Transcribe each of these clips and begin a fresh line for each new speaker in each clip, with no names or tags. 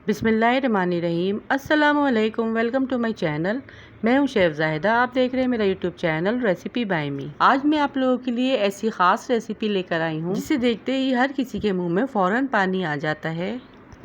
बिस्मिल्लाहिर्रहमानिर्रहीम। अस्सलामुअलैकुम। Welcome to my channel. मैं हूं शेफ जाहिदा। आप देख रहे हैं मेरा YouTube channel recipe by me. आज मैं आप लोगों के लिए ऐसी ख़ास रेसिपी लेकर आई हूं जिसे देखते ही हर किसी के मुंह में फ़ौरन पानी आ जाता है।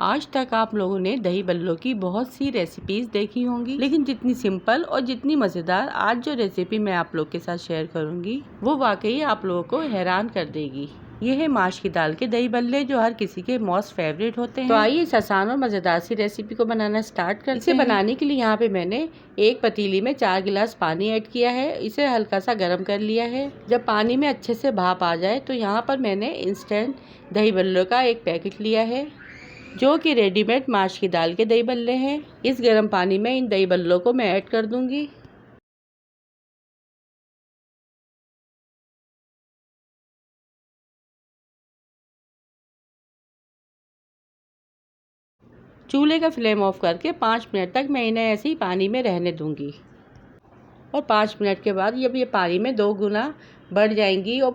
आज तक आप लोगों ने दही बल्लों की बहुत सी रेसिपीज़ देखी होंगी, लेकिन जितनी सिंपल और जितनी मज़ेदार आज जो रेसिपी मैं आप लोग के साथ शेयर करूंगी वो वाकई आप लोगों को हैरान कर देगी। ये है माश की दाल के दही बल्ले, जो हर किसी के मोस्ट फेवरेट होते हैं। तो आइए इस आसान और मज़ेदार सी रेसिपी को बनाना स्टार्ट करते हैं। इसे बनाने के लिए यहाँ पे मैंने एक पतीली में 4 गिलास पानी ऐड किया है। इसे हल्का सा गर्म कर लिया है। जब पानी में अच्छे से भाप आ जाए तो यहाँ पर मैंने इंस्टेंट दही बल्लों का एक पैकेट लिया है, जो कि रेडीमेड माश की दाल के दही बल्ले हैं। इस गर्म पानी में इन दही बल्लों को मैं ऐड कर दूंगी। चूल्हे का फ्लेम ऑफ करके 5 मिनट तक मैं इन्हें ऐसे ही पानी में रहने दूंगी। और 5 मिनट के बाद जब ये पानी में 2 गुना बढ़ जाएंगी और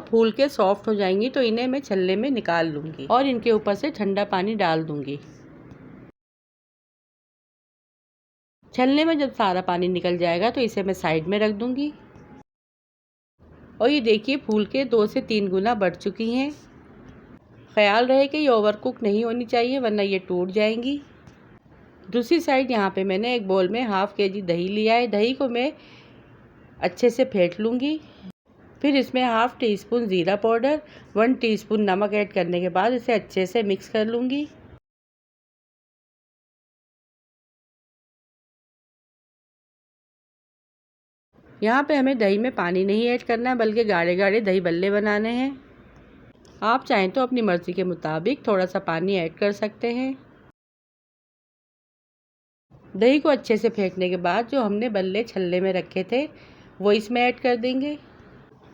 फूल के सॉफ्ट हो जाएंगी तो इन्हें मैं छलने में निकाल लूँगी और इनके ऊपर से ठंडा पानी डाल दूँगी। छलने में जब सारा पानी निकल जाएगा तो इसे मैं साइड में रख दूँगी। और ये देखिए फूल के 2 से 3 गुना बढ़ चुकी हैं। ख्याल रहे कि ये ओवर कुक नहीं होनी चाहिए, वरना ये टूट जाएंगी। दूसरी साइड यहाँ पे मैंने एक बोल में हाफ केजी दही लिया है। दही को मैं अच्छे से फेंट लूँगी। फिर इसमें हाफ टी स्पून ज़ीरा पाउडर, 1 टीस्पून नमक ऐड करने के बाद इसे अच्छे से मिक्स कर लूँगी। यहाँ पे हमें दही में पानी नहीं ऐड करना है, बल्कि गाढ़े गाढ़े दही बल्ले बनाने हैं। आप चाहें तो अपनी मर्ज़ी के मुताबिक थोड़ा सा पानी ऐड कर सकते हैं। दही को अच्छे से फेंटने के बाद जो हमने बल्ले छल्ले में रखे थे वो इसमें ऐड कर देंगे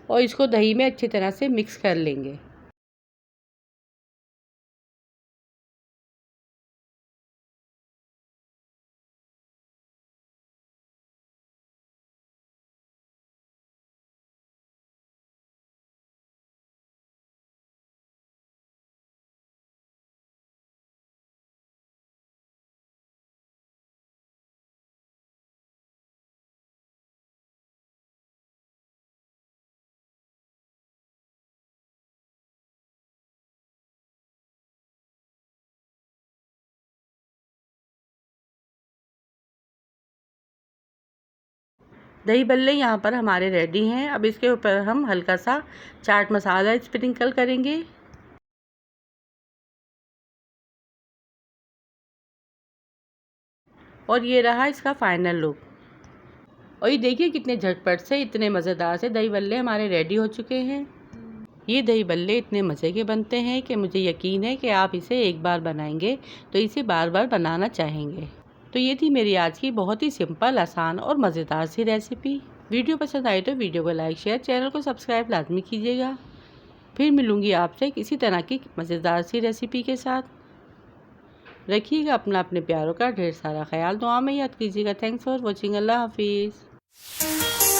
और इसको दही में अच्छी तरह से मिक्स कर लेंगे। दही बल्ले यहाँ पर हमारे रेडी हैं। अब इसके ऊपर हम हल्का सा चाट मसाला स्प्रिंकल करेंगे। और ये रहा इसका फाइनल लुक। और ये देखिए कितने झटपट से इतने मज़ेदार से दही बल्ले हमारे रेडी हो चुके हैं। ये दही बल्ले इतने मज़े के बनते हैं कि मुझे यकीन है कि आप इसे एक बार बनाएंगे तो इसे बार बार बनाना चाहेंगे। तो ये थी मेरी आज की बहुत ही सिंपल, आसान और मज़ेदार सी रेसिपी। वीडियो पसंद आई तो वीडियो को लाइक, शेयर, चैनल को सब्सक्राइब लाजमी कीजिएगा। फिर मिलूँगी आपसे किसी तरह की मज़ेदार सी रेसिपी के साथ। रखिएगा अपने प्यारों का ढेर सारा ख्याल। दुआ में याद कीजिएगा। Thanks for watching. अल्लाह हाफिज़।